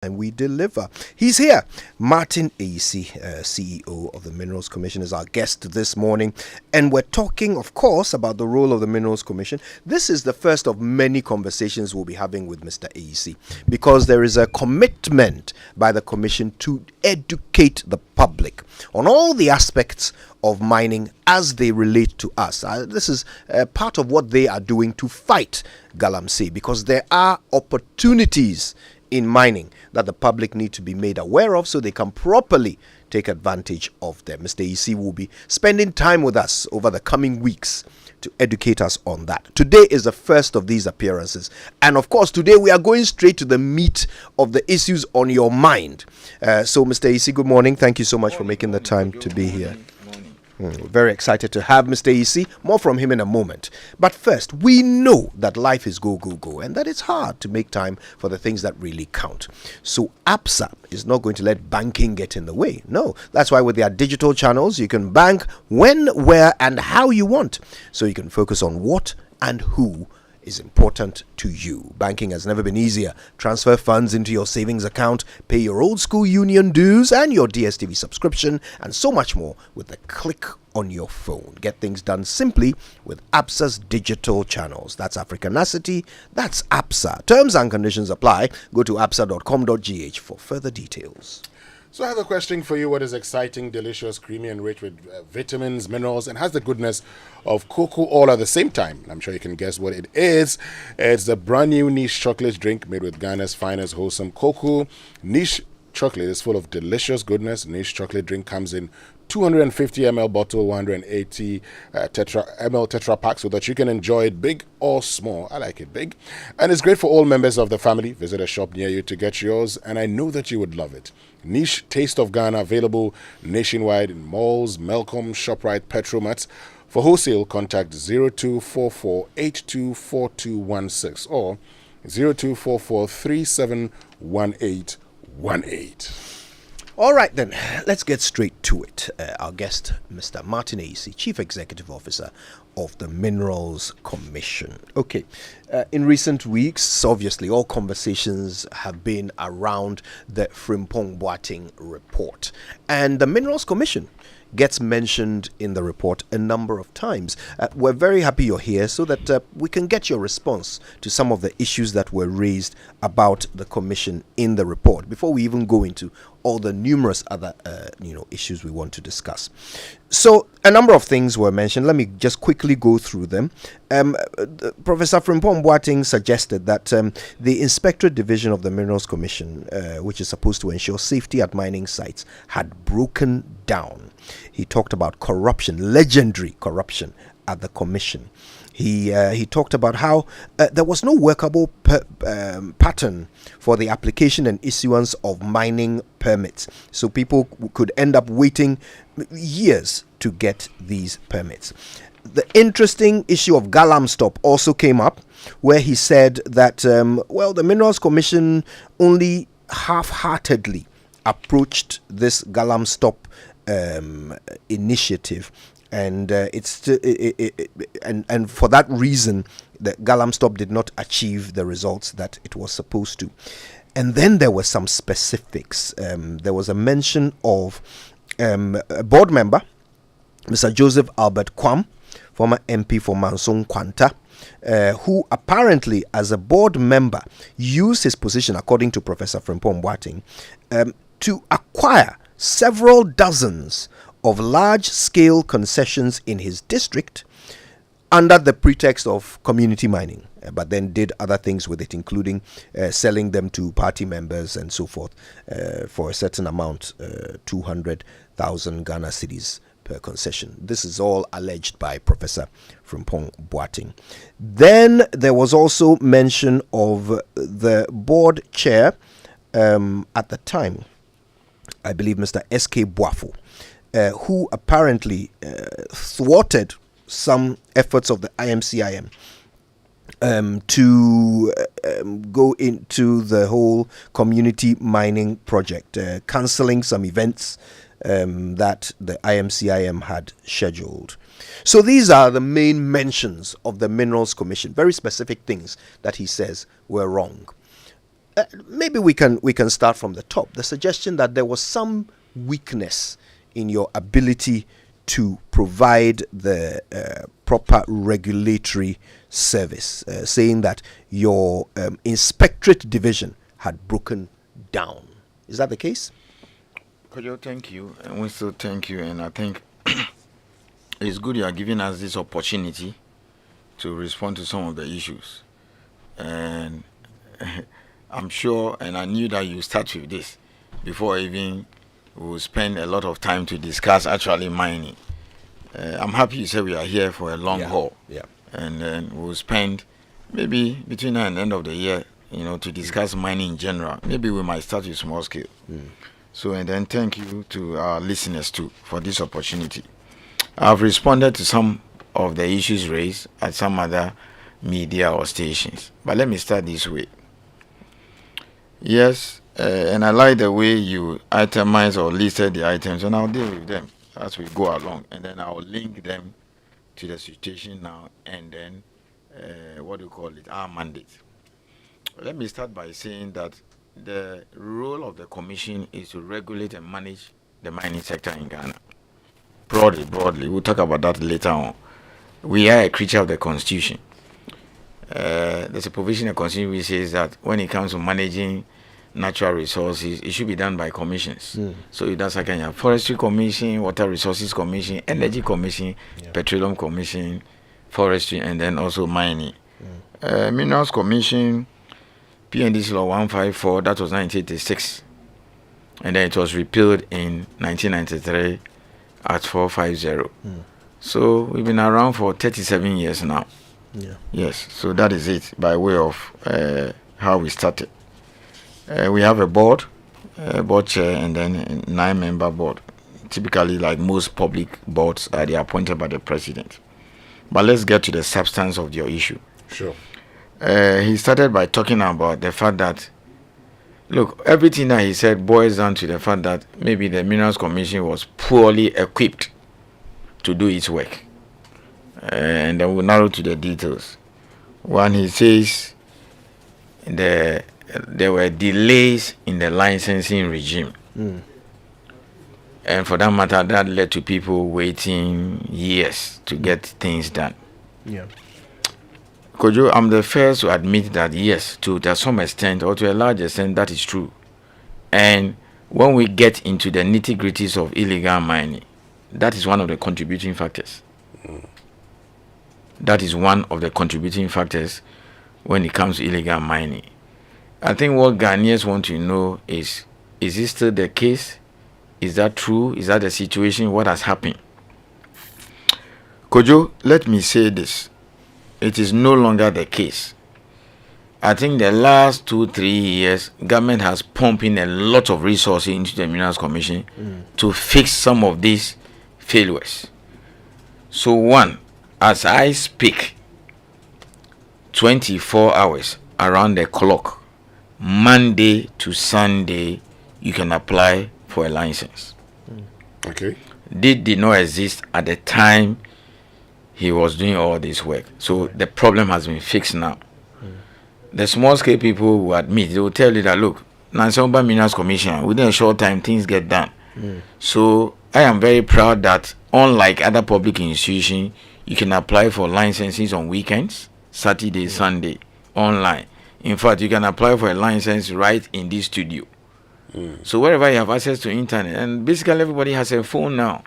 and we deliver. He's here. Martin Ayisi, CEO of the Minerals Commission, is our guest this morning. And we're talking, of course, about the role of the Minerals Commission. This is the first of many conversations we'll be having with Mr. Ayisi, because there is a commitment by the Commission to educate the public on all the aspects of mining as they relate to us. This is part of what they are doing to fight galamsey, because there are opportunities in mining that the public need to be made aware of so they can properly take advantage of them. Mr. Ayisi will be spending time with us over the coming weeks to educate us on that. Today is the first of these appearances. And of course, today we are going straight to the meat of the issues on your mind. So, Mr. Ayisi, good morning. Thank you so much for making the time to be here. Very excited to have Mr. Ayisi. More from him in a moment. But first, we know that life is go, go, go, and that it's hard to make time for the things that really count. So ABSA is not going to let banking get in the way. No, that's why with their digital channels, you can bank when, where, and how you want. So you can focus on what and who is important to you. Banking has never been easier. Transfer funds into your savings account, pay your old school union dues and your DSTV subscription, and so much more with a click on your phone. Get things done simply with ABSA's digital channels. That's Africanacity. That's ABSA. Terms and conditions apply. Go to absa.com.gh for further details. So I have a question for you. What is exciting, delicious, creamy, and rich with vitamins, minerals, and has the goodness of cocoa all at the same time? I'm sure you can guess what it is. It's the brand new niche chocolate drink made with Ghana's finest wholesome cocoa. Niche chocolate is full of delicious goodness. Niche chocolate drink comes in 250 ml bottle, 180 ml tetra pack, so that you can enjoy it big or small. I like it big. And it's great for all members of the family. Visit a shop near you to get yours, and I know that you would love it. Niche Taste of Ghana, available nationwide in malls, Melcom, ShopRite, Petromats. For wholesale, contact 0244 824216 or 0244 371818. All right, then, let's get straight to it. Our guest, Mr. Martin Ayisi, Chief Executive Officer of the Minerals Commission. Okay, in recent weeks, obviously, all conversations have been around the Frimpong Boating report. And the Minerals Commission gets mentioned in the report a number of times. We're very happy you're here so that we can get your response to some of the issues that were raised about the commission in the report before we even go into all the numerous other issues we want to discuss. So a number of things were mentioned. Let me just quickly go through them. Professor Frimpong Boating suggested that the Inspectorate Division of the Minerals Commission, which is supposed to ensure safety at mining sites, had broken down. He talked about corruption, legendary corruption at the commission. He talked about how there was no workable pattern for the application and issuance of mining permits. So people could end up waiting years to get these permits. The interesting issue of galamsey also came up, where he said that, the Minerals Commission only half-heartedly approached this galamsey initiative. And and for that reason, the galamsey did not achieve the results that it was supposed to. And then there were some specifics. There was a mention of a board member, Mr. Joseph Albert Kwam, former MP for Mansong Kwanta, who apparently, as a board member, used his position, according to Professor Frimpong Boating, to acquire several dozens of large-scale concessions in his district under the pretext of community mining, but then did other things with it, including selling them to party members and so forth for a certain amount, 200,000 Ghana cedis per concession. This is all alleged by Professor Frimpong Boating. Then there was also mention of the board chair at the time, I believe Mr. S.K. Boafo, who apparently thwarted some efforts of the IMCIM to go into the whole community mining project, cancelling some events that the IMCIM had scheduled. So these are the main mentions of the Minerals Commission, very specific things that he says were wrong. Maybe we can start from the top. The suggestion that there was some weakness in your ability to provide the proper regulatory service, saying that your inspectorate division had broken down. Is that the case? Kojo, thank you. And we still thank you. And I think it's good you are giving us this opportunity to respond to some of the issues. And I'm sure, and I knew that you start with this before even we'll spend a lot of time to discuss actually mining. I'm happy you said we are here for a long haul. Yeah. And then we'll spend maybe between now and the end of the year, to discuss mining in general. Maybe we might start with small scale. So, and then thank you to our listeners too for this opportunity. I've responded to some of the issues raised at some other media or stations. But let me start this way. Yes, and I like the way you itemized or listed the items, and I'll deal with them as we go along, and then I'll link them to the situation now, and then our mandate. Let me start by saying that the role of the commission is to regulate and manage the mining sector in Ghana. Broadly, we'll talk about that later on. We are a creature of the Constitution. There's a provision in the Constitution which says that when it comes to managing natural resources, it should be done by commissions. So that's like a Forestry Commission, Water Resources Commission, Energy Commission, Petroleum Commission, Forestry, and then also mining. Minerals Commission, PNDC Law 154, that was 1986. And then it was repealed in 1993 at 450. So we've been around for 37 years now. Yes, so that is it by way of how we started. We have a board chair, and then a 9-member board. Typically, like most public boards, they are appointed by the president. But let's get to the substance of your issue. Sure. He started by talking about the fact that, look, everything that he said boils down to the fact that maybe the Minerals Commission was poorly equipped to do its work. And then we'll narrow to the details. One, he says there were delays in the licensing regime. And for that matter, that led to people waiting years to get things done. Kojo, I'm the first to admit that yes, to some extent or to a large extent, that is true. And when we get into the nitty-gritties of illegal mining, that is one of the contributing factors. That is one of the contributing factors when it comes to illegal mining. I think what Ghanaians want to know is it still the case? Is that true? Is that the situation? What has happened? Kojo, let me say this. It is no longer the case. I think the last 2-3 years, government has pumped in a lot of resources into the Minerals Commission to fix some of these failures. So one, as I speak, 24 hours around the clock, Monday to Sunday, you can apply for a license. Okay. Did not exist at the time he was doing all this work. So the problem has been fixed now. The small scale people will admit, they will tell you that, look, Nansomba Minerals Commission, within a short time, things get done. So I am very proud that, unlike other public institutions, you can apply for licenses on weekends, Saturday, Sunday, online. In fact, you can apply for a license right in this studio. So wherever you have access to internet, and basically everybody has a phone now.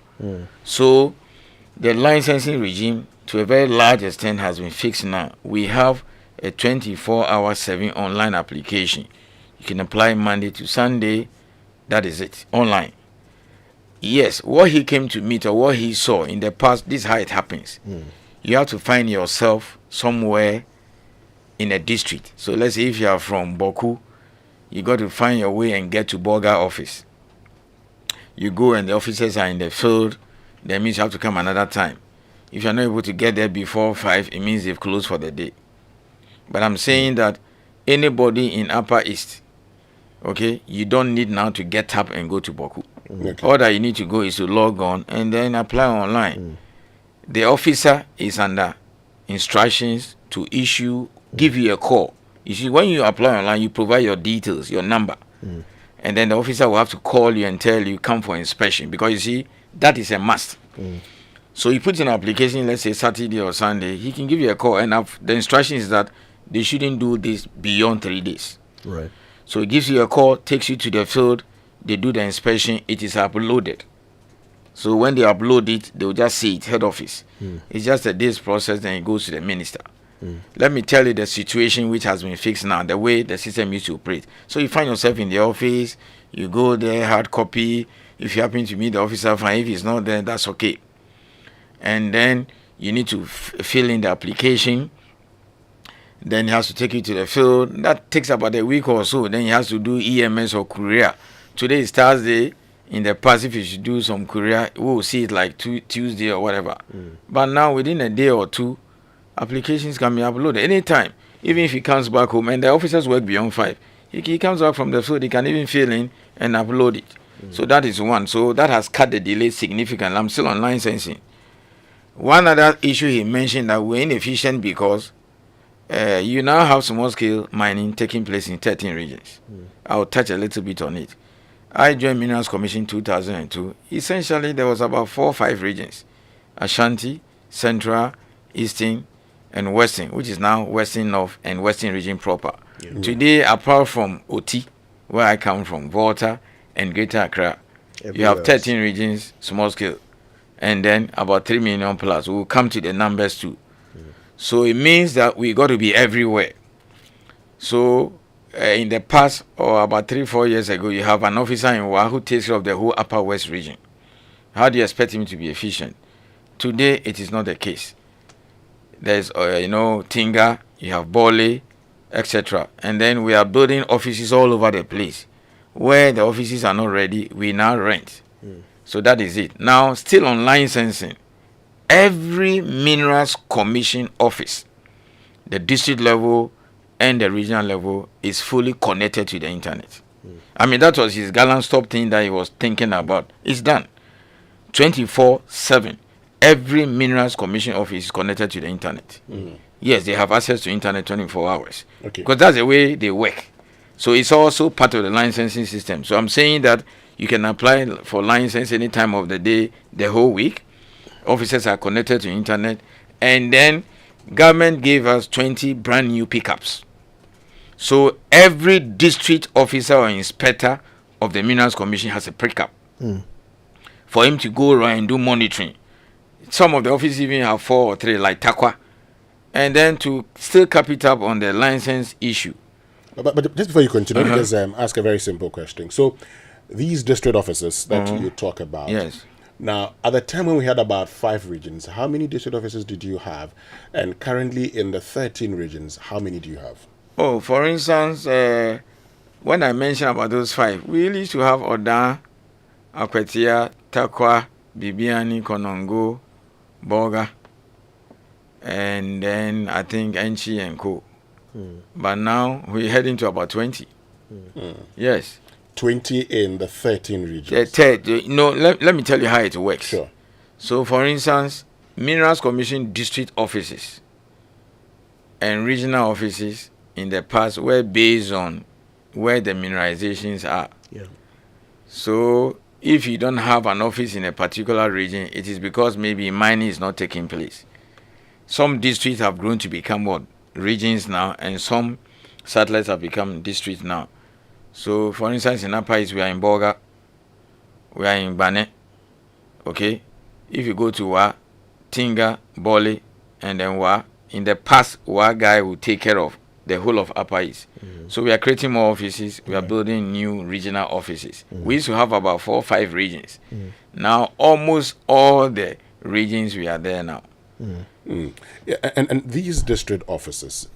So the licensing regime, to a very large extent, has been fixed now. We have a 24-hour 7 online application. You can apply Monday to Sunday. That is it, online. Yes, what he came to meet or what he saw in the past, this is how it happens. You have to find yourself somewhere in a district. So let's say if you are from Boku, you got to find your way and get to Bolga office. You go and the officers are in the field. That means you have to come another time. If you're not able to get there before 5, it means they've closed for the day. But I'm saying that anybody in Upper East, okay, you don't need now to get up and go to Boku. Okay. All that you need to go is to log on and then apply online. The officer is under instructions to give you a call You see, when you apply online, you provide your details, your number. And then the officer will have to call you and tell you, come for inspection. Because you see, that is a must. So he puts in an application, let's say Saturday or Sunday, he can give you a call. And the instruction is that they shouldn't do this beyond 3 days. Right. So he gives you a call, takes you to the field, they do the inspection, it is uploaded. So when they upload it, they will just see it, head office. It's just a day's process, then it goes to the minister. Let me tell you the situation which has been fixed now, the way the system used to operate. So you find yourself in the office, you go there, hard copy. If you happen to meet the officer, fine. If he's not there, that's okay. And then you need to fill in the application. Then he has to take you to the field. That takes about a week or so. Then he has to do EMS or courier. Today is Thursday. In the past, if you should do some courier, we will see it like Tuesday or whatever. But now, within a day or two, applications can be uploaded anytime. Even if he comes back home, and the officers work beyond 5, he comes back from the field, he can even fill in and upload it. So that is one. So that has cut the delay significantly. I'm still on licensing. One other issue he mentioned that we're inefficient because you now have small-scale mining taking place in 13 regions. I'll touch a little bit on it. I joined Minerals Commission in 2002. Essentially, there was about 4 or 5 regions: Ashanti, Central, Eastern, and Western, which is now Western North and Western region proper. Today, apart from Oti, where I come from, Volta, and Greater Accra, you have 13 regions, small scale, and then about 3 million plus. We will come to the numbers too. So it means that we got to be everywhere. So in the past, or about 3-4 years ago, you have an officer in Wa who takes care of the whole Upper West region. How do you expect him to be efficient? Today, it is not the case. There's, Tinga, you have Bole, etc. And then we are building offices all over the place. Where the offices are not ready, we now rent. So that is it. Now, still on licensing, every Minerals Commission office, the district level and the regional level, is fully connected to the internet. I mean, that was his gallant stop thing that he was thinking about. It's done. 24/7. Every Minerals Commission office is connected to the internet. Yes, they have access to internet 24 hours. Because that's the way they work. So it's also part of the licensing system. So I'm saying that you can apply for license any time of the day, the whole week. Officers are connected to internet. And then government gave us 20 brand new pickups. So every district officer or inspector of the Minerals Commission has a pickup for him to go around and do monitoring. Some of the offices even have 4 or 3, like Takwa. And then to still cap it up on the license issue. But just before you continue, just ask a very simple question. So these district offices that you talk about. Yes. Now, at the time when we had about 5 regions, how many district offices did you have? And currently in the 13 regions, how many do you have? Oh, for instance, when I mentioned about those 5, we used to have Oda, Akwetia, Takwa, Bibiani, Konongo, Boga, and then I think Enchi and Co. But now we're heading to about 20. Yes. 20 in the 13 regions. Let me tell you how it works. Sure. So, for instance, Minerals Commission district offices and regional offices in the past were based on where the mineralizations are. So, if you don't have an office in a particular region, it is because maybe mining is not taking place. Some districts have grown to become what? Regions now, and some satellites have become districts now. So, for instance, in Upper East, we are in Boga, we are in Bane, okay? If you go to Wa, Tinga, Bole, and then Wa, in the past, Wa guy will take care of the whole of Upper East. So we are creating more offices, we are building new regional offices. We used to have about 4 or 5 regions. Now, almost all the regions, we are there now. Yeah, and these district offices,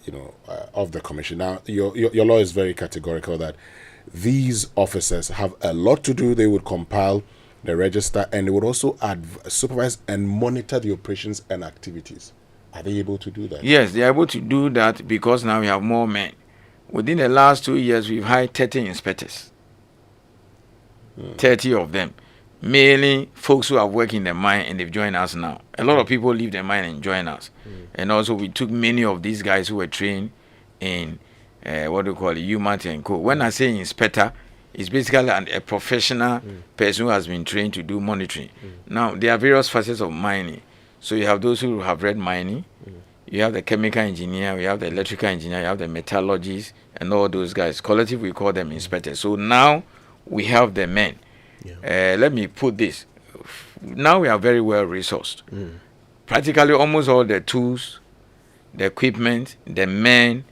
of the commission. Now, your law is very categorical that these officers have a lot to do. They would compile the register, and they would also supervise and monitor the operations and activities. Are they able to do that? Yes, they are able to do that because now we have more men. Within the last 2 years, we've hired 30 inspectors. 30 of them. Mainly folks who have worked in the mine and they've joined us now. A lot of people leave the mine and join us. And also we took many of these guys who were trained in what do you call it, UMAT and Co. When I say inspector, it's basically a professional person who has been trained to do monitoring. Now, there are various facets of mining. So you have those who have read mining, you have the chemical engineer, you have the electrical engineer, you have the metallurgists, and all those guys. Collectively, we call them inspectors. So now we have the men. Let me put this. Now we are very well resourced. Practically almost all the tools, the equipment, the men,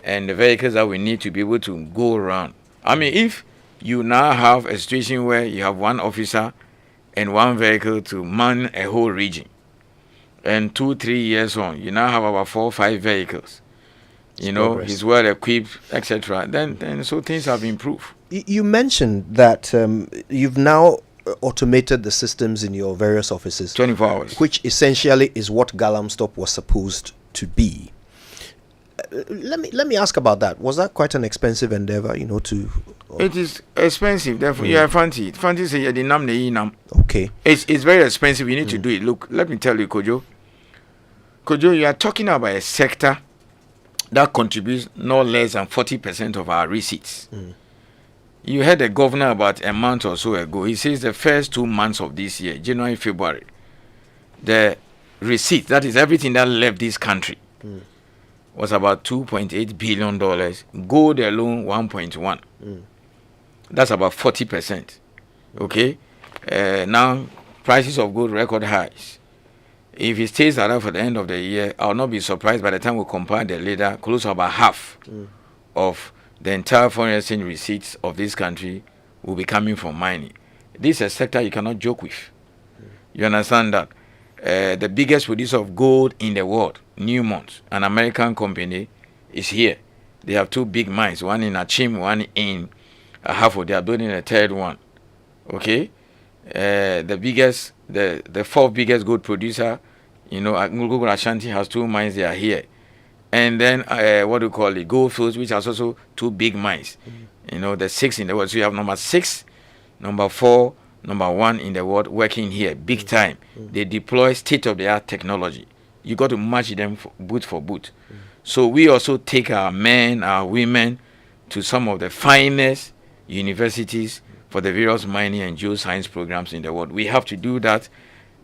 and the vehicles that we need to be able to go around. I mean, if you now have a situation where you have one officer and one vehicle to man a whole region, and 2-3 years on, you now have about 4 or 5 vehicles. You know, progress. he's well equipped, etc. Then so things have improved. You mentioned that you've now automated the systems in your various offices, 24 hours. which essentially is what Galamstop was supposed to be. Let me ask about that. Was that quite an expensive endeavor, you know, to... It is expensive. Therefore, yeah, Fanti say yeah, the nam. Okay. It's very expensive. You need to do it. Look, let me tell you, Kojo, you are talking about a sector that contributes no less than 40% of our receipts. You heard the governor about a month or so ago. He says the first 2 months of this year, January, February, the receipt, that is everything that left this country, was about $2.8 billion. Gold alone, 1.1. That's about 40%. Okay? Now, prices of gold record highs. If it stays like that for the end of the year, I'll not be surprised by the time we compile the data, close to about half of the entire foreign exchange receipts of this country will be coming from mining. This is a sector you cannot joke with. You understand that? The biggest producer of gold in the world, Newmont, an American company, is here. They have 2 big mines, one in Achim, one in Ahafo. They are building a 3rd one. Okay? The 4th biggest gold producer, you know, Google Ashanti has 2 mines, they are here. And then, what do you call it? Goldfields, which has also 2 big mines. You know, the 6 in the world. So you have number 6, number 4, number 1 in the world working here, big time. They deploy state-of-the-art technology. You got to match them boot for boot. So we also take our men, our women to some of the finest universities for the various mining and geoscience programs in the world. We have to do that.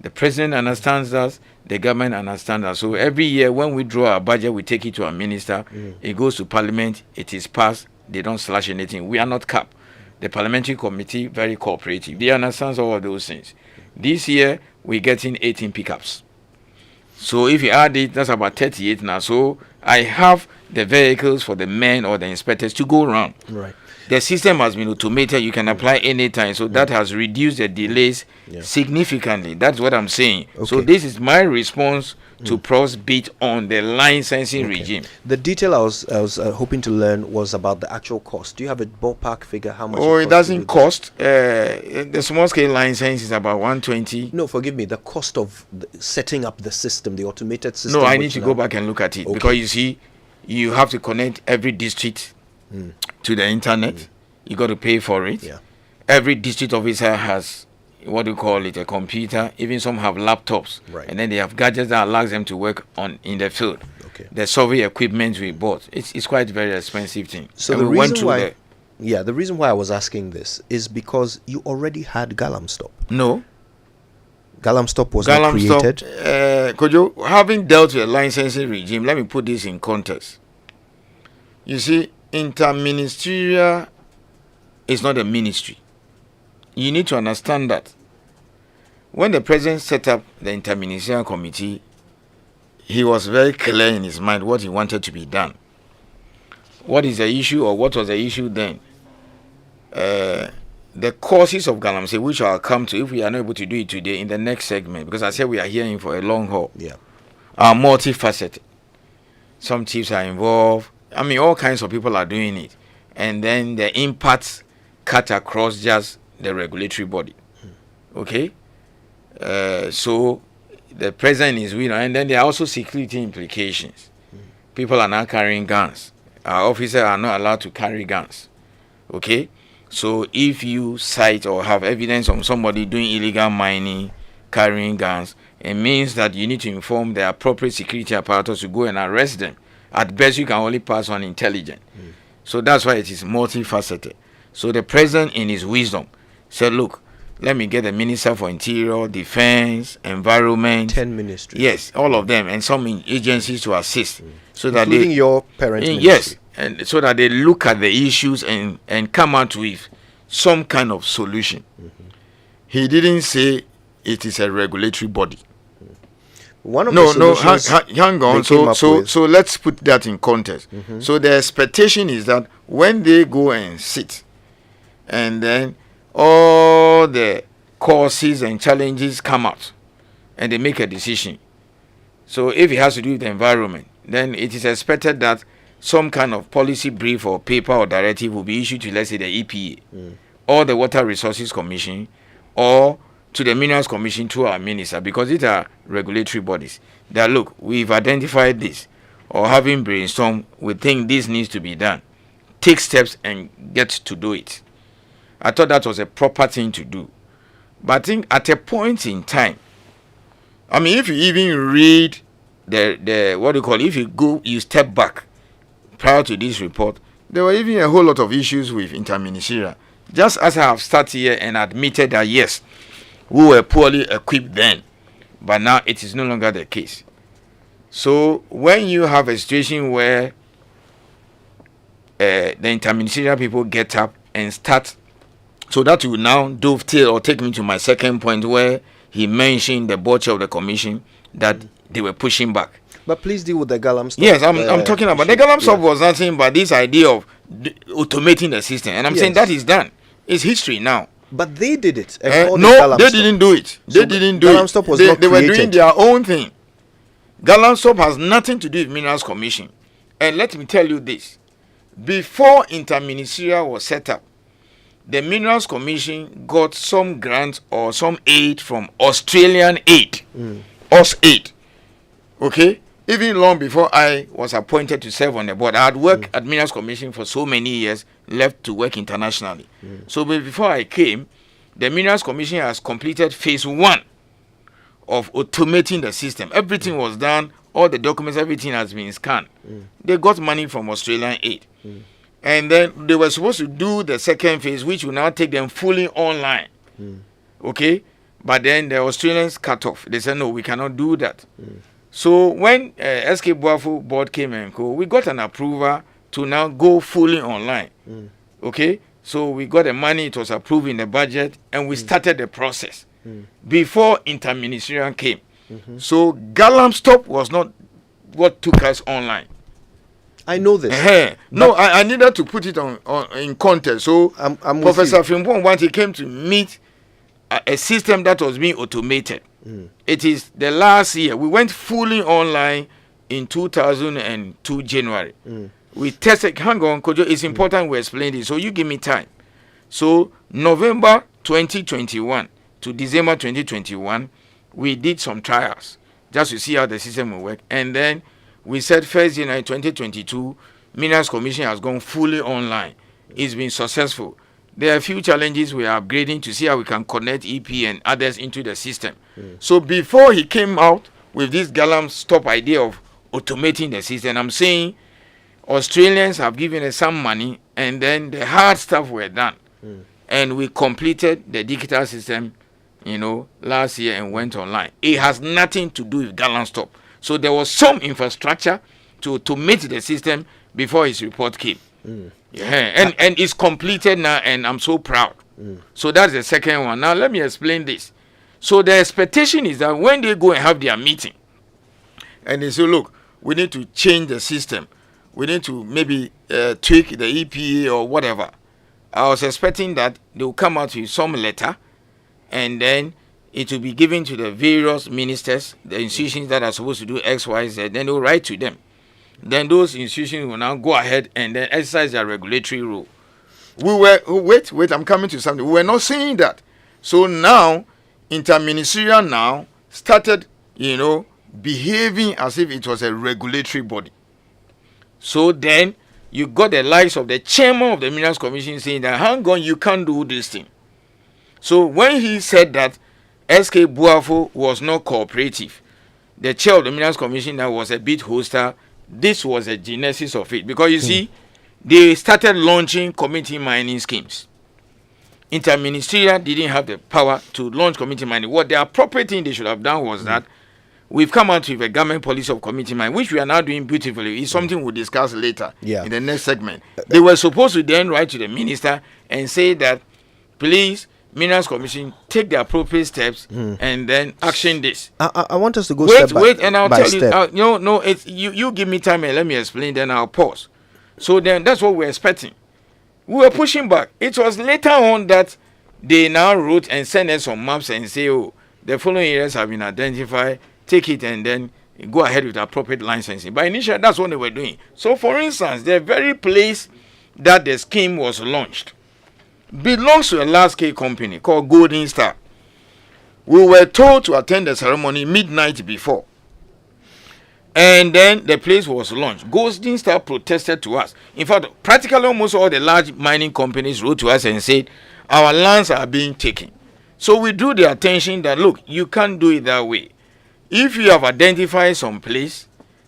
The president understands that. The government understands that. So every year when we draw our budget, we take it to our minister. It goes to parliament. It is passed. They don't slash anything. We are not capped. The parliamentary committee, very cooperative. They understand all of those things. This year, we're getting 18 pickups. So if you add it, that's about 38 now. So I have the vehicles for the men or the inspectors to go around. Right. The system has been automated. You can apply anytime. So that has reduced the delays significantly. That's what I'm saying. Okay. So this is my response to Pro's bit on the licensing regime. The detail I was hoping to learn was about the actual cost. Do you have a ballpark figure how much? Oh, it costs doesn't to do cost. The small scale license is about 120. this? No, forgive me. The cost of setting up the system, the automated system. No, I need which to now- go back and look at it Okay. because you see, you have to connect every district to the internet. You got to pay for it. Yeah. Every district officer has what do you call it, a computer. Even some have laptops, Right. and then they have gadgets that allows them to work in the field. Okay. The survey equipment we bought, it's quite a very expensive thing. So And the we went reason through why, the reason why I was asking this is because you already had Galamstop. No. Galamstop was not created. Kojo, having dealt with a licensing regime, let me put this in context. You see, interministerial is not a ministry. You need to understand that when the president set up the interministerial committee, he was very clear in his mind what he wanted to be done. What is the issue, or what was the issue then? The causes of galamsey, which I'll come to if we are not able to do it today in the next segment, because I said we are hearing for a long haul, are multifaceted. Some chiefs are involved. I mean, all kinds of people are doing it. And then the impacts cut across just the regulatory body. Okay? So the president is winner. And then there are also security implications. People are now carrying guns. Our officers are not allowed to carry guns. Okay? So if you cite or have evidence of somebody doing illegal mining, carrying guns, it means that you need to inform the appropriate security apparatus to go and arrest them. At best, you can only pass on intelligence. So that's why it is multifaceted. So the president, in his wisdom, said, look, let me get the Minister for Interior, Defense, Environment. 10 ministries. Yes, all of them, and some agencies to assist. So that including your parent ministry. Yes, and so that they look at the issues and come out with some kind of solution. He didn't say it is a regulatory body. One of the solutions hang on. So let's put that in context. So the expectation is that when they go and sit, and then all the causes and challenges come out, and they make a decision. So if it has to do with the environment, then it is expected that some kind of policy brief or paper or directive will be issued to, let's say, the EPA or the Water Resources Commission or to the Minerals Commission through our minister, because these are regulatory bodies. That look, we've identified this, or having brainstormed, we think this needs to be done. Take steps and get to do it. I thought that was a proper thing to do. But I think at a point in time, I mean, if you even read the what do you call it, if you step back prior to this report, there were even a whole lot of issues with interministerial. Just as I have started here and admitted that yes, we were poorly equipped then, but now it is no longer the case. So when you have a situation where the interministerial people get up and start, so that will now dovetail or take me to my second point where he mentioned the board chair of the commission that they were pushing back. But please deal with the galamsey. Yes, I'm talking about the galamsey was nothing but this idea of automating the system, and I'm saying that is done. It's history now. But they did it. No, they didn't do it. They didn't do it. They were doing their own thing. Galamsey has nothing to do with Minerals Commission. And let me tell you this. Before interministerial was set up, the Minerals Commission got some grants or some aid from Australian aid. AusAid. Okay? Even long before I was appointed to serve on the board, I had worked at Minerals Commission for so many years, left to work internationally. So before I came, the Minerals Commission has completed phase 1 of automating the system. Everything was done, all the documents, everything has been scanned. They got money from Australian aid. And then they were supposed to do the second phase, which will now take them fully online. Okay? But then the Australians cut off. They said, no, we cannot do that. So when SK Buafo board came and we got an approval to now go fully online. Okay? So we got the money, it was approved in the budget, and we started the process before interministerial came. So galamsey was not what took us online. I know this. No, I needed to put it on in context. So I'm Professor Fimpong, once he came to meet a system that was being automated. It is the last year. We went fully online in 2002 January. We tested. Hang on, Kojo. It's important we explain this. So you give me time. So November 2021 to December 2021, we did some trials just to see how the system will work. And then we said 1st January 2022, Minerals Commission has gone fully online. It's been successful. There are a few challenges we are upgrading to see how we can connect EP and others into the system. So before he came out with this galamsey idea of automating the system, I'm saying Australians have given us some money and then the hard stuff were done. And we completed the digital system, last year and went online. It has nothing to do with galamsey. So there was some infrastructure to automate the system before his report came. And it's completed now, and I'm so proud. So that's the second one. Now let me explain this. So the expectation is that when they go and have their meeting, and they say, look, we need to change the system, we need to maybe tweak the EPA or whatever, I was expecting that they will come out with some letter, and then it will be given to the various ministers, the institutions that are supposed to do X, Y, Z, then they will write to them. Then those institutions will now go ahead and then exercise their regulatory role. Wait, I'm coming to something. We were not saying that. So now, interministerial now started, behaving as if it was a regulatory body. So then, you got the likes of the chairman of the Minerals Commission saying that, hang on, you can't do this thing. So when he said that SK Buafo was not cooperative, the chair of the Minerals Commission that was a bit hostile, this was a genesis of it. Because you see, they started launching community mining schemes. Interministerial didn't have the power to launch community mining. What the appropriate thing they should have done was that we've come out with a government policy of community mining, which we are now doing beautifully. It's something we'll discuss later in the next segment. They were supposed to then write to the minister and say that, please, Minerals Commission, take the appropriate steps and then action this. I want us to go wait, and I'll tell step. You. It's you give me time and let me explain. Then I'll pause. So then that's what we're expecting. We were pushing back. It was later on that they now wrote and sent us some maps and say, oh, the following areas have been identified. Take it and then go ahead with appropriate licensing. But initially, that's what they were doing. So, for instance, the very place that the scheme was launched belongs to a large-scale company called Golden Star. We were told to attend the ceremony midnight before. And then the place was launched. Golden Star protested to us. In fact, practically almost all the large mining companies wrote to us and said, our lands are being taken. So we drew the attention that, look, you can't do it that way. If you have identified some place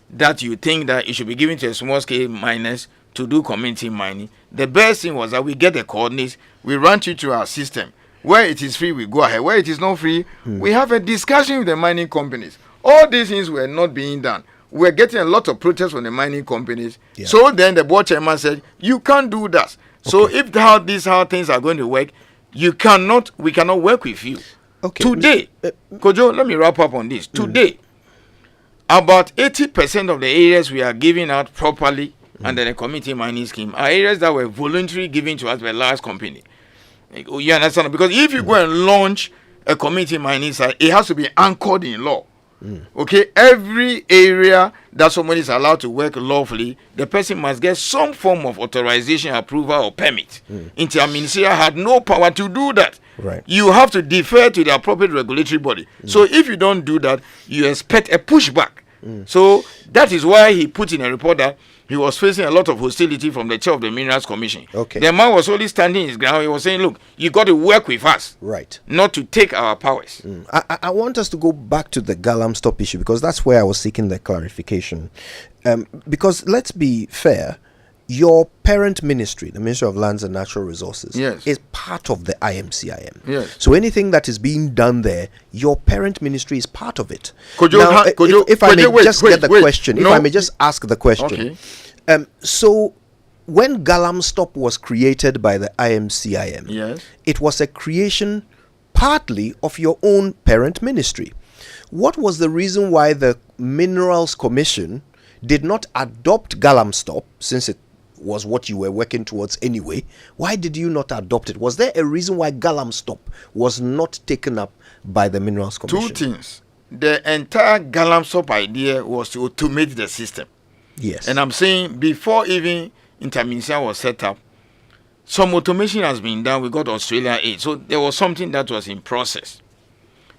that you think that it should be given to a small-scale miners to do community mining, the best thing was that we get the coordinates, we run it to our system. Where it is free, we go ahead. Where it is not free, we have a discussion with the mining companies. All these things were not being done. We're getting a lot of protests from the mining companies. Yeah. So then the board chairman said, you can't do that. So if how things are going to work, we cannot work with you. Okay. Today, Kojo, let me wrap up on this. Today, about 80% of the areas we are giving out properly under the community mining scheme are areas that were voluntarily given to us by a large company. You understand? Because if you go and launch a community mining site, it has to be anchored in law. Okay, every area that somebody is allowed to work lawfully, the person must get some form of authorization, approval, or permit. Interministerial had no power to do that. Right. You have to defer to the appropriate regulatory body. So if you don't do that, you expect a pushback. So that is why he put in a report that he was facing a lot of hostility from the chair of the Minerals Commission. Okay. The man was only standing his ground. He was saying, look, you got to work with us. Right. Not to take our powers. I want us to go back to the galamsey issue because that's where I was seeking the clarification. Because let's be fair, your parent ministry, the Ministry of Lands and Natural Resources, is part of the IMCIM. Yes. So anything that is being done there, your parent ministry is part of it. If I may just ask the question. Okay. So when galamsey was created by the IMCIM, it was a creation partly of your own parent ministry. What was the reason why the Minerals Commission did not adopt galamsey, since it was what you were working towards anyway? Why did you not adopt it? Was there a reason why galamsey was not taken up by the Minerals Commission? Two things. The entire galamsey idea was to automate the system. Yes. And I'm saying before even Interministerial was set up, some automation has been done. We got Australia aid. So there was something that was in process.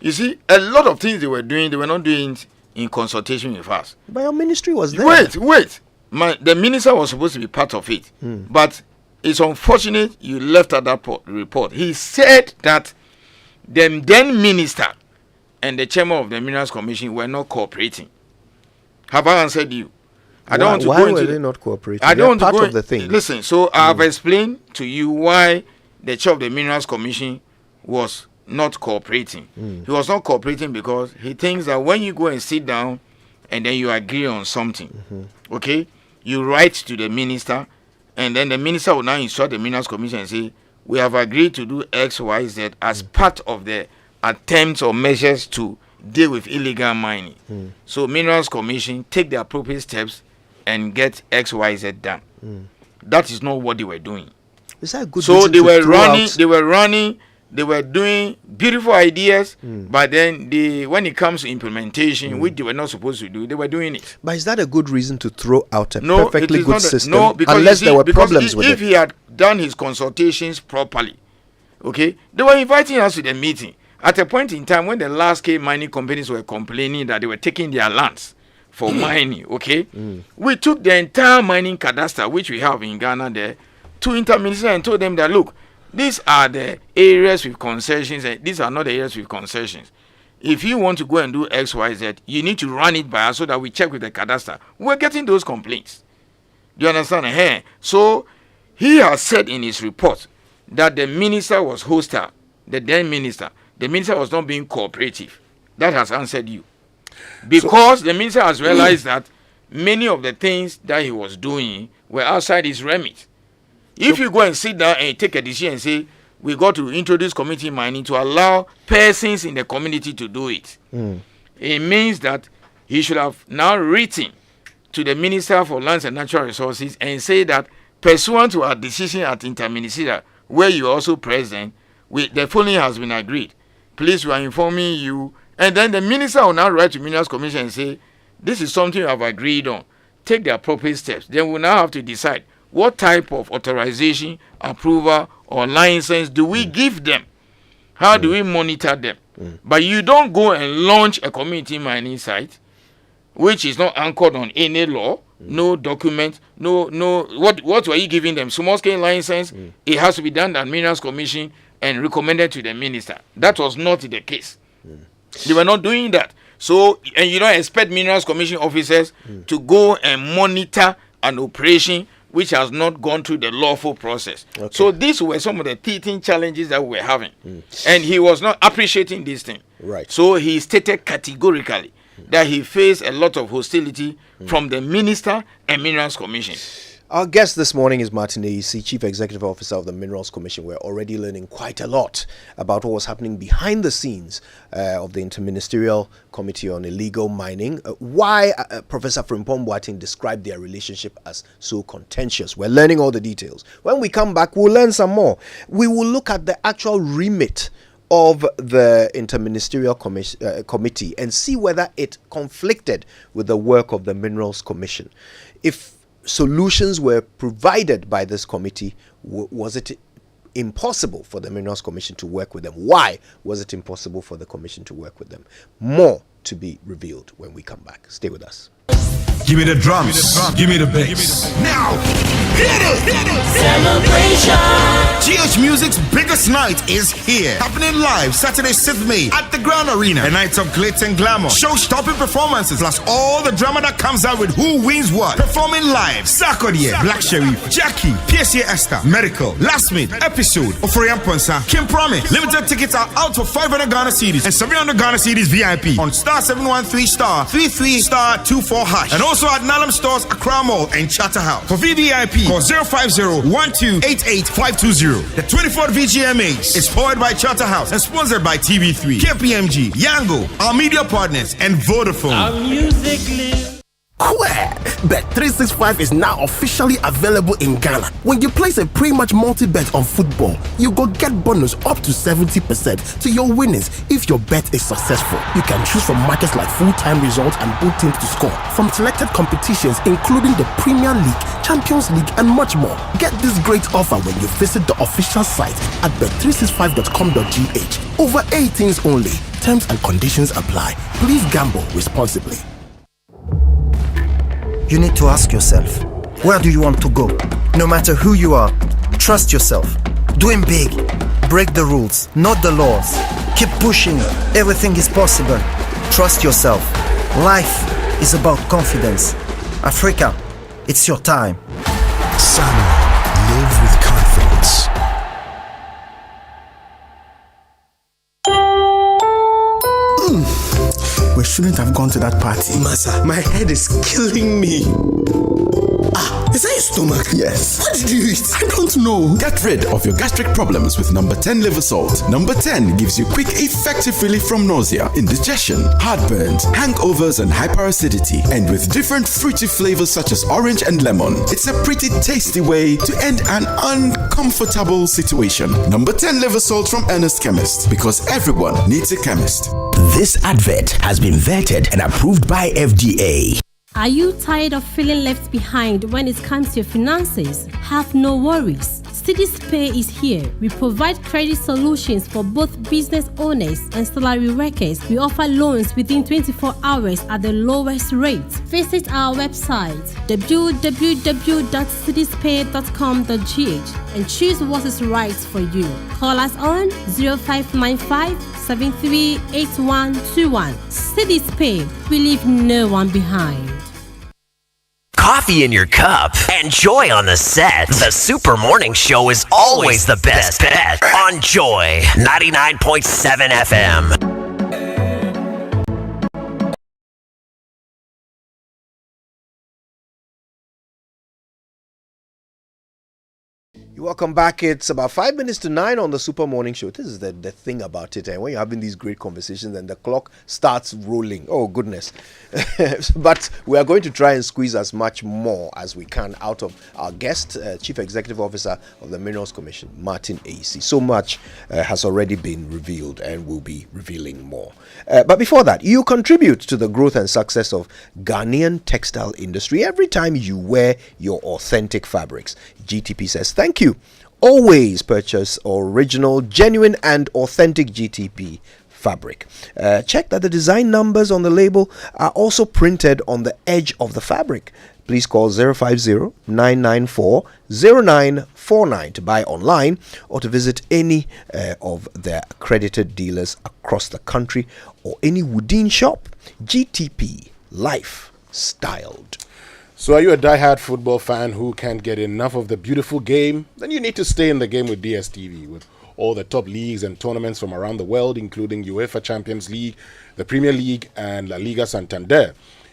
You see, a lot of things they were not doing it in consultation with us. But your ministry was there. Wait. The minister was supposed to be part of it. But it's unfortunate you left out that report. He said that the then minister and the chairman of the Minerals Commission were not cooperating. Have I answered you? I don't want to go into. Why were they not cooperating? I don't want to go of the thing. Listen, so I've explained to you why the chair of the Minerals Commission was not cooperating. He was not cooperating because he thinks that when you go and sit down and then you agree on something, okay, you write to the minister, and then the minister will now instruct the Minerals Commission and say, we have agreed to do X, Y, Z as part of the attempts or measures to deal with illegal mining. So Minerals Commission take the appropriate steps and get X, Y, Z done. That is not what they were doing. Is that a good? So they were doing beautiful ideas, but then when it comes to implementation, which they were not supposed to do, they were doing it. But is that a good reason to throw out a perfectly good system? No, because unless there were problems with it. If he had done his consultations properly, okay, they were inviting us to the meeting. At a point in time when the large-scale mining companies were complaining that they were taking their lands for mining, okay, we took the entire mining cadastre, which we have in Ghana there, to Interministerial and told them that, look, these are the areas with concessions, and these are not the areas with concessions. If you want to go and do X, Y, Z, you need to run it by us so that we check with the cadastre. We're getting those complaints. Do you understand? So he has said in his report that the minister was hostile, the then minister. The minister was not being cooperative. That has answered you. Because the minister has realized that many of the things that he was doing were outside his remit. If you go and sit down and take a decision and say, we got to introduce community mining to allow persons in the community to do it, it means that he should have now written to the Minister for Lands and Natural Resources and say that pursuant to our decision at Interministerial, where you are also present, the following has been agreed. Please, we are informing you. And then the minister will now write to Minerals Commission and say, this is something you have agreed on. Take the appropriate steps. Then we'll now have to decide what type of authorization, approval, or license do we give them? How do we monitor them? But you don't go and launch a community mining site which is not anchored on any law, no document, no. What were you giving them? Small scale license. It has to be done at Minerals Commission and recommended to the minister. That was not the case. They were not doing that. So, and you don't expect Minerals Commission officers to go and monitor an operation which has not gone through the lawful process. Okay. So these were some of the teething challenges that we were having. And he was not appreciating this thing. Right. So he stated categorically that he faced a lot of hostility from the minister and Minerals Commission. Our guest this morning is Martin Ayisi, Chief Executive Officer of the Minerals Commission. We're already learning quite a lot about what was happening behind the scenes of the Interministerial Committee on Illegal Mining. Why Professor Frimpong Boateng described their relationship as so contentious. We're learning all the details. When we come back, we'll learn some more. We will look at the actual remit of the Interministerial Committee and see whether it conflicted with the work of the Minerals Commission. If solutions were provided by this committee, was it impossible for the Minerals Commission to work with them? Why was it impossible for the commission to work with them? More to be revealed when we come back. Stay with us. Give me the drums. Give me the bass. Now, hit it! Celebration! GH Music's biggest night is here. Happening live Saturday, 6th May at the Grand Arena. A night of glitz and glamour. Show-stopping performances, plus all the drama that comes out with Who Wins What. Performing live, Sarkodie, Black Sherif, Jackie, PSA Esther, Medical, Last Minute, Episode, Oforian Ponsa, Kim Promise. Limited tickets are out for 500 Ghana cedis and 700 Ghana cedis VIP on star 713 star 33 star 24 hash. And also at Nalam Stores, Accra Mall and Charterhouse. For VVIP, call 050-1288-520. The 24th VGMAs is powered by Charterhouse and sponsored by TV3, KPMG, Yango, our media partners, and Vodafone. Our music lives. Bet365 is now officially available in Ghana. When you place a pre-match multi-bet on football, you go get bonus up to 70% to your winnings if your bet is successful. You can choose from markets like full-time results and both teams to score, from selected competitions including the Premier League, Champions League, and much more. Get this great offer when you visit the official site at bet365.com.gh. Over 18s only. Terms and conditions apply. Please gamble responsibly. You need to ask yourself, where do you want to go? No matter who you are, trust yourself. Doing big. Break the rules, not the laws. Keep pushing. Everything is possible. Trust yourself. Life is about confidence. Africa, it's your time. Son, live with confidence. We shouldn't have gone to that party. Masa, my head is killing me. Is that your stomach? Yes. What did you eat? I don't know. Get rid of your gastric problems with number 10 liver salt. Number 10 gives you quick, effective relief from nausea, indigestion, heartburns, hangovers, and hyperacidity. And with different fruity flavors such as orange and lemon, it's a pretty tasty way to end an uncomfortable situation. Number 10 liver salt from Ernest Chemist, because everyone needs a chemist. This advert has been vetted and approved by FDA. Are you tired of feeling left behind when it comes to your finances? Have no worries. CitiSpay is here. We provide credit solutions for both business owners and salary workers. We offer loans within 24 hours at the lowest rate. Visit our website www.citispay.com.gh and choose what is right for you. Call us on 0595 738121. CitiSpay, we leave no one behind. coffee in your cup, and joy on the set, the Super Morning Show is always the best bet on Joy 99.7 FM. Welcome back. It's about 5 minutes to 9 on the Super Morning Show. This is the thing about it. And when you're having these great conversations and the clock starts rolling, oh goodness. But we are going to try and squeeze as much more as we can out of our guest, Chief Executive Officer of the Minerals Commission, Martin Ayisi. So much has already been revealed and will be revealing more. But before that, you contribute to the growth and success of Ghanaian textile industry every time you wear your authentic fabrics. GTP says thank you. Always purchase original, genuine and authentic GTP fabric. Check that the design numbers on the label are also printed on the edge of the fabric. Please call 050-994-0949 to buy online or to visit any of their accredited dealers across the country or any Woodin shop. GTP, life styled. So are you a die-hard football fan who can't get enough of the beautiful game? Then you need to stay in the game with DSTV. With all the top leagues and tournaments from around the world, including UEFA Champions League, the Premier League, and La Liga Santander.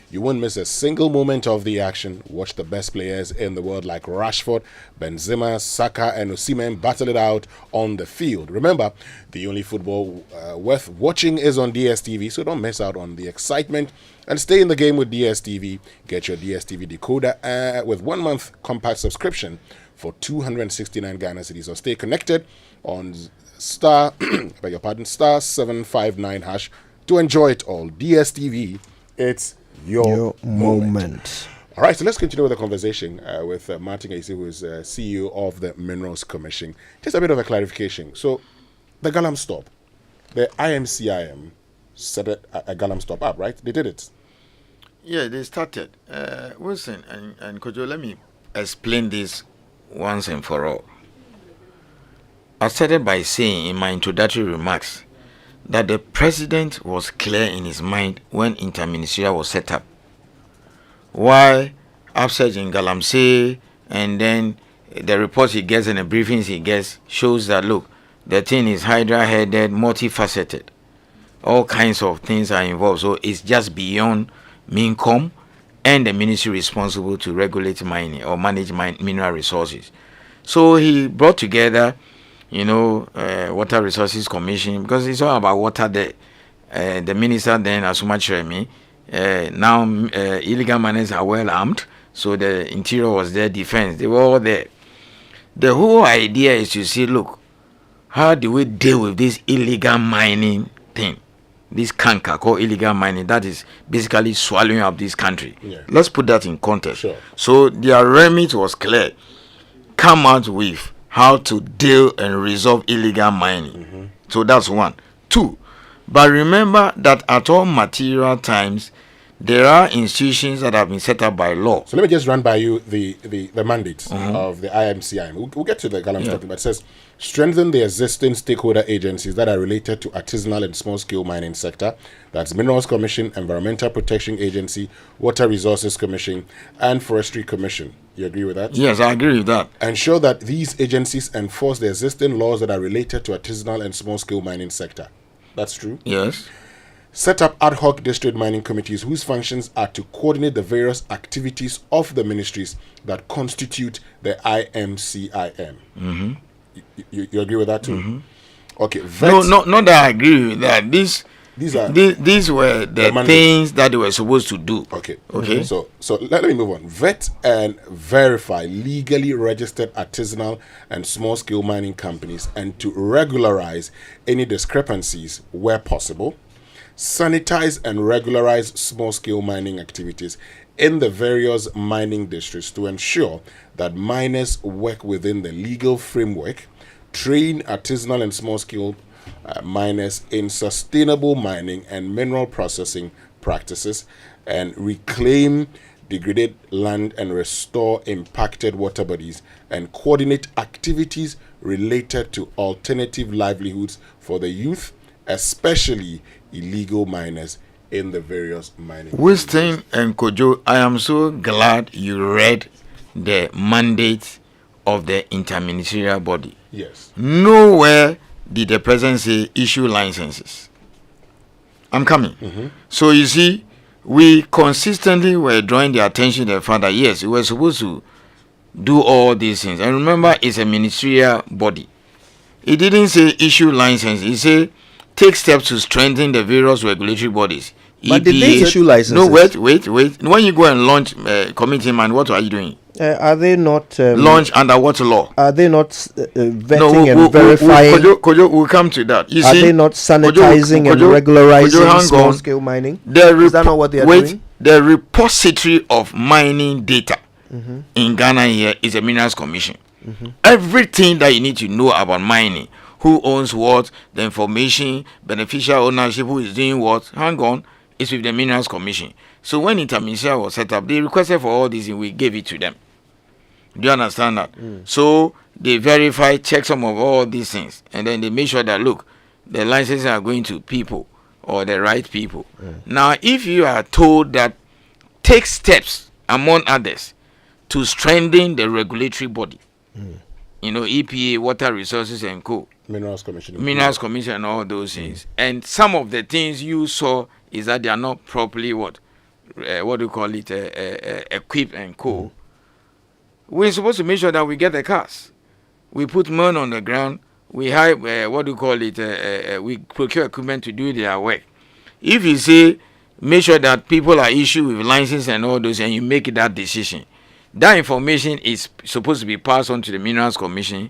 You won't miss a single moment of the action. Watch the best players in the world like Rashford, Benzema, Saka, and Osimhen battle it out on the field. Remember, the only football worth watching is on DSTV, so don't miss out on the excitement and stay in the game with DSTV. Get your DSTV decoder with 1 month compact subscription for 269 Ghana cedis, or stay connected on star 759 hash to enjoy it all. DSTV, it's your moment. All right, so let's continue with the conversation with Martin Ayisi, who is CEO of the Minerals Commission. Just a bit of a clarification. So, the Galam Stop, the IMCIM set a Galam Stop up, right? They did it. Yeah, they started. Wilson and Kojo, let me explain this once and for all. I started by saying in my introductory remarks that the president was clear in his mind when interministerial was set up. Why upsurge in galamsey, and then the reports he gets and the briefings he gets shows that, look, the thing is hydra-headed, multifaceted. All kinds of things are involved. So it's just beyond MINCOM and the ministry responsible to regulate mining or manage mineral resources. So he brought together, Water Resources Commission, because it's all about water. The minister then, Asuma Cheremi, now illegal miners are well armed, so the interior was there, defense, they were all there. The whole idea is to see, look, how do we deal with this illegal mining thing? This canker called illegal mining that is basically swallowing up this country. Yeah. Let's put that in context. Sure. So their remit was clear. Come out with how to deal and resolve illegal mining. Mm-hmm. So that's one. Two, but remember that at all material times, there are institutions that have been set up by law. So let me just run by you the mandates of the IMCI. We'll get to the Galam talking, but it says strengthen the existing stakeholder agencies that are related to artisanal and small-scale mining sector. That's Minerals Commission, Environmental Protection Agency, Water Resources Commission, and Forestry Commission. You agree with that? Yes, I agree with that. Ensure that these agencies enforce the existing laws that are related to artisanal and small-scale mining sector. That's true? Yes. Set up ad hoc district mining committees whose functions are to coordinate the various activities of the ministries that constitute the IMCIM. Mm-hmm. You agree with that too? Mm-hmm. Okay. Not that I agree with that. These were the things that they were supposed to do. Okay. So let me move on. Vet and verify legally registered artisanal and small-scale mining companies, and to regularize any discrepancies where possible. Sanitize and regularize small-scale mining activities in the various mining districts to ensure that miners work within the legal framework, train artisanal and small-scale miners in sustainable mining and mineral processing practices, and reclaim degraded land and restore impacted water bodies, and coordinate activities related to alternative livelihoods for the youth, especially illegal miners in the various mining. Winston and Kojo, I am so glad you read the mandate of the interministerial body. Yes. Nowhere did the president say issue licenses. I'm coming. So you see, we consistently were drawing the attention to the fact that yes, we were supposed to do all these things. And remember, it's a ministerial body. It didn't say issue license. It said take steps to strengthen the various regulatory bodies. But did they issue licenses? No, wait. When you go and launch committee man, what are you doing? Are they not launch under what law? Are they not vetting and verifying? Kojo, we'll come to that. You are see, they not sanitizing and regularizing small-scale mining? Is that not what they are doing? The repository of mining data in Ghana here is a Minerals Commission. Everything that you need to know about mining, who owns what, the information, beneficial ownership, who is doing what, is with the Minerals Commission. So when interministerial was set up, they requested for all these and we gave it to them. Do you understand that? So they verify, check some of all these things, and then they make sure that, look, the licenses are going to people or the right people. Now, if you are told that take steps, among others, to strengthen the regulatory body, EPA, Water Resources and Co. Minerals Commission and all those things. And some of the things you saw is that they are not properly what do you call it, equipped and co. We're supposed to make sure that we get the cars. We put men on the ground. We hire, we procure equipment to do their work. If you say, make sure that people are issued with license and all those, and you make that decision, that information is supposed to be passed on to the Minerals Commission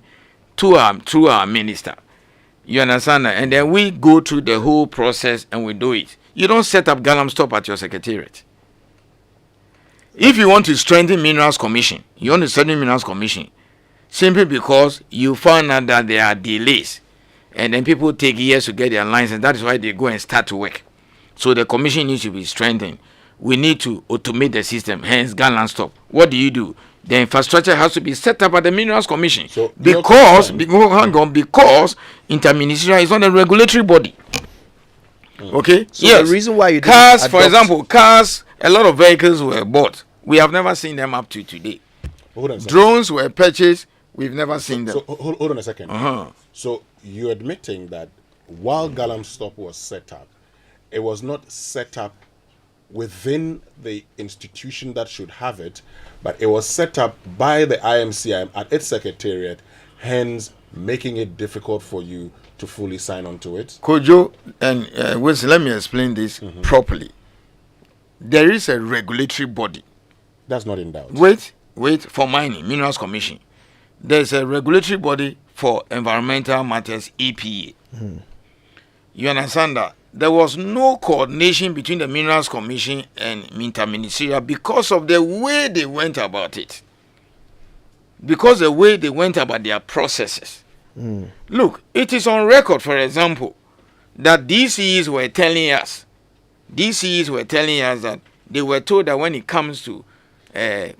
through our minister. You understand that? And then we go through the whole process and we do it. You don't set up galamsey at your secretariat. If you want to strengthen Minerals Commission, simply because you found out that there are delays and then people take years to get their license. That is why they go and start to work. So the commission needs to be strengthened. We need to automate the system, hence galamsey. What do? The infrastructure has to be set up at the Minerals Commission. So because interministerial is not a regulatory body. Okay? So yes. The reason why you cars, for example, a lot of vehicles were bought. We have never seen them up to today. Drones were purchased. We've never seen them. So hold on a second. So you're admitting that while galamsey was set up, it was not set up within the institution that should have it, but it was set up by the IMCIM at its secretariat, hence making it difficult for you to fully sign on to it. Kojo and Wilson, let me explain this properly. There is a regulatory body. That's not in doubt. Wait, for mining, Minerals Commission. There's a regulatory body for environmental matters, EPA. You understand that? There was no coordination between the Minerals Commission and interministerial because of the way they went about it. Because the way they went about their processes. Look, it is on record, for example, that DCEs were telling us that they were told that when it comes to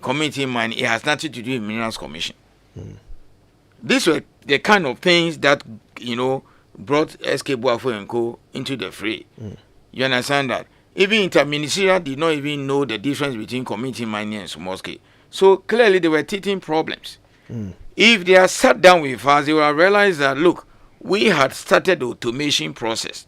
community mining, it has nothing to do with Minerals Commission. These were the kind of things that, brought SK Boafo and Co. into the fray. You understand that? Even interministerial did not even know the difference between community mining and small scale. So clearly they were teething problems. If they had sat down with us, they would have realized that, look, we had started the automation process.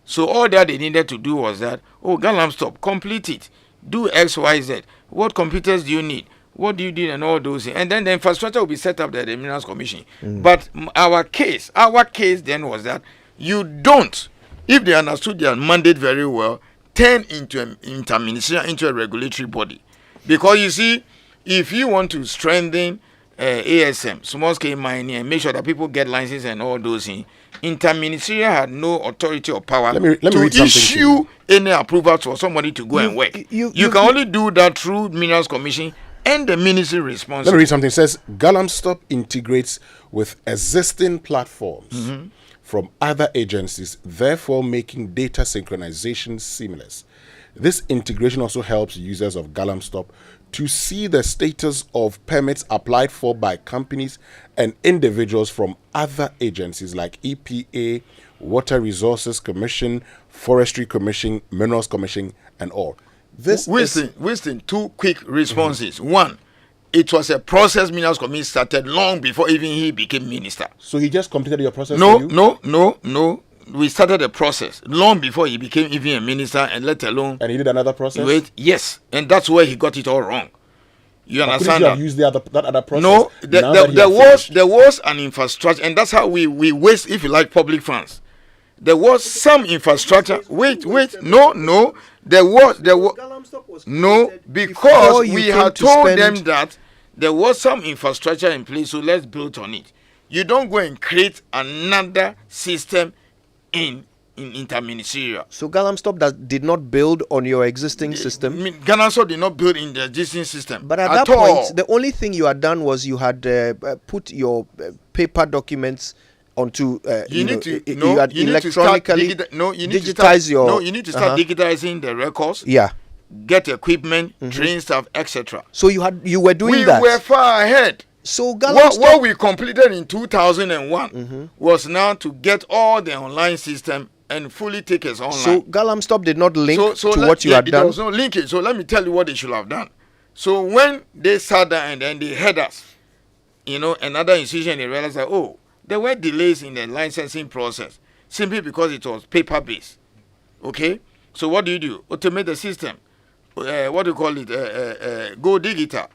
So all that they needed to do was that, galamsey, complete it. Do X, Y, Z. What computers do you need? What do you do? And all those things. And then the infrastructure will be set up at the Minerals Commission. But our case then was that you don't, if they understood their mandate very well, turn into an interministerial, into a regulatory body. Because you see, if you want to strengthen ASM, small scale mining, and make sure that people get licenses and all those things, interministerial had no authority or power to issue any approval for somebody to go and work. You can only do that through Minerals Commission and the ministry responsible. Let me read something. It says galamsey integrates with existing platforms from other agencies, therefore making data synchronization seamless. This integration also helps users of galamsey to see the status of permits applied for by companies and individuals from other agencies like EPA, Water Resources Commission, Forestry Commission, Minerals Commission, and all. This Winston, two quick responses. One, it was a process Minerals Commission started long before even he became minister. So he just completed your process No, for you? no. We started the process long before he became even a minister, and let alone. And he did another process? Wait, yes, and that's where he got it all wrong. You understand that? Have used that other process? No, there was an infrastructure, and that's how we waste, if you like, public funds. There was some infrastructure. Wait, no. There was no, because we had told them that there was some infrastructure in place, so let's build on it. You don't go and create another system in interministerial. So Galamstop did not build on your existing system? Galamstop did not build in the existing system. But at that point, the only thing you had done was you had put your paper documents onto you need to digitize digitizing the records. Yeah. Get equipment, train staff, etc. So you were doing that. We were far ahead. So what we completed in 2001 was now to get all the online system and fully take us online. So Galamstop did not link to what you had done. There was no linkage. So let me tell you what they should have done. So when they sat down and then they had us, another institution, they realized that, there were delays in the licensing process simply because it was paper-based. Okay? So what do? Automate the system. What do you call it? Go digital.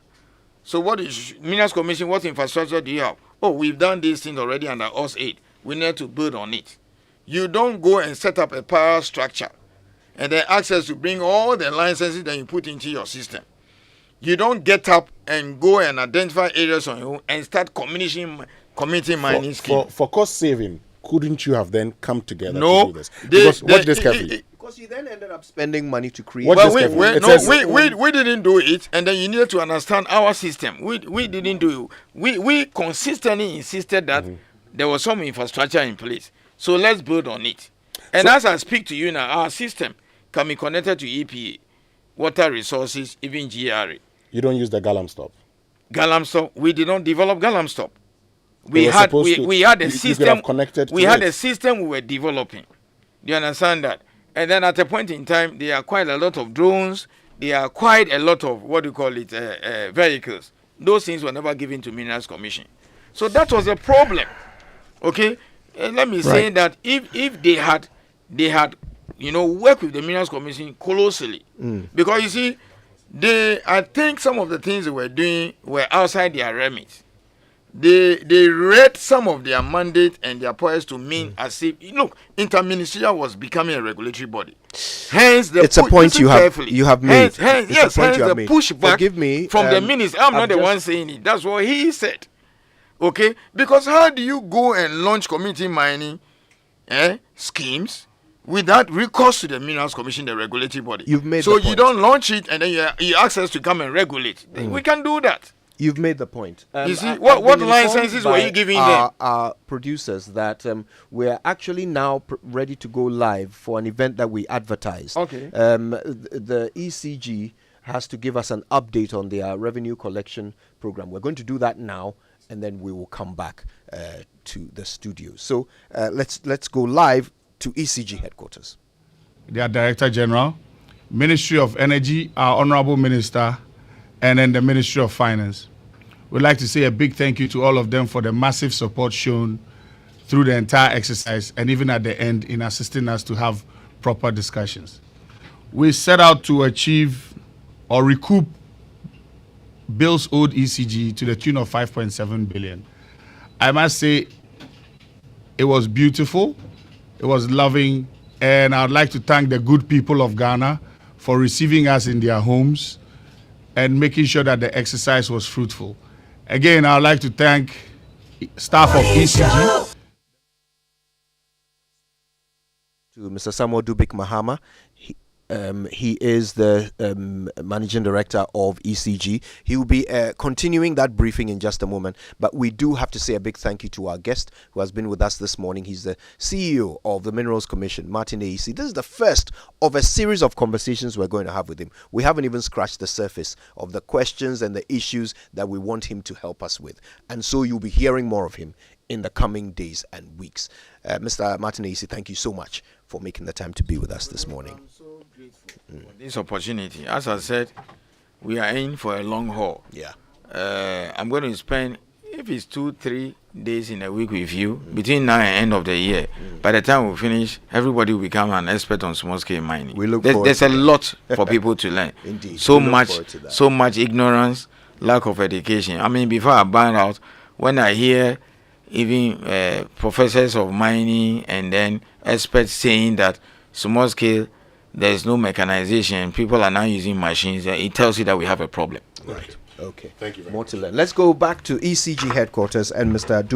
So what is Minerals Commission? What infrastructure do you have? We've done these things already under US 8. We need to build on it. You don't go and set up a power structure and then access to bring all the licenses that you put into your system. You don't get up and go and identify areas on your own and start community mining scheme. For cost saving, couldn't you have then come together to do this? Because watch this carefully. Because you then ended up spending money to create. We didn't do it, and then you needed to understand our system. We didn't do it. We consistently insisted that there was some infrastructure in place. So let's build on it. And as I speak to you now, our system can be connected to EPA, water resources, even GRA. You don't use the Galamstop. Galamstop. We did not develop Galamstop. We had a system. We had a system we were developing. Do you understand that? And then at a point in time, there are quite a lot of drones. There are quite a lot of vehicles. Those things were never given to Minerals Commission. So that was a problem. Okay, let me say that if they had worked with the Minerals Commission closely, because you see, I think some of the things they were doing were outside their remit. They read some of their mandate and their powers to mean as if interministerial was becoming a regulatory body. Hence, it's a point you have made. Hence the pushback Forgive me, from the minister. I'm not the one saying it. That's what he said. Okay, because how do you go and launch community mining schemes without recourse to the Minerals Commission, the regulatory body? You've made so the point. You don't launch it and then you ask us to come and regulate. We can do that. You've made the point. You see, what licenses were you giving them? Our producers that we're actually now ready to go live for an event that we advertised. Okay. The ECG has to give us an update on their revenue collection program. We're going to do that now, and then we will come back to the studio. So let's go live to ECG headquarters. Their Director General, Ministry of Energy, our Honorable Minister, and then the Ministry of Finance. We'd like to say a big thank you to all of them for the massive support shown through the entire exercise and even at the end in assisting us to have proper discussions. We set out to achieve or recoup bills owed ECG to the tune of 5.7 billion. I must say it was beautiful, it was loving, and I'd like to thank the good people of Ghana for receiving us in their homes and making sure that the exercise was fruitful. Again, I'd like to thank staff of ECG. To Mr. Samuel Dubik Mahama. He is the managing director of ECG. He will be continuing that briefing in just a moment. But we do have to say a big thank you to our guest who has been with us this morning. He's the CEO of the Minerals Commission, Martin Ayisi. This is the first of a series of conversations we're going to have with him. We haven't even scratched the surface of the questions and the issues that we want him to help us with. And so you'll be hearing more of him in the coming days and weeks. Mr. Martin Ayisi, thank you so much for making the time to be with us this morning. I'm so grateful for this opportunity. As I said, we are in for a long haul. Yeah. I'm going to spend, if it's 2-3 days in a week with you, between now and end of the year. By the time we finish, everybody will become an expert on small scale mining. We look there's a lot for people to learn. Indeed. So much ignorance, lack of education. I mean, before I burn out, when I hear even professors of mining and then experts saying that small scale, there's no mechanization, people are now using machines, it tells you that we have a problem. Right. Okay. Thank you very much. More to learn. Let's go back to ECG headquarters and Mr.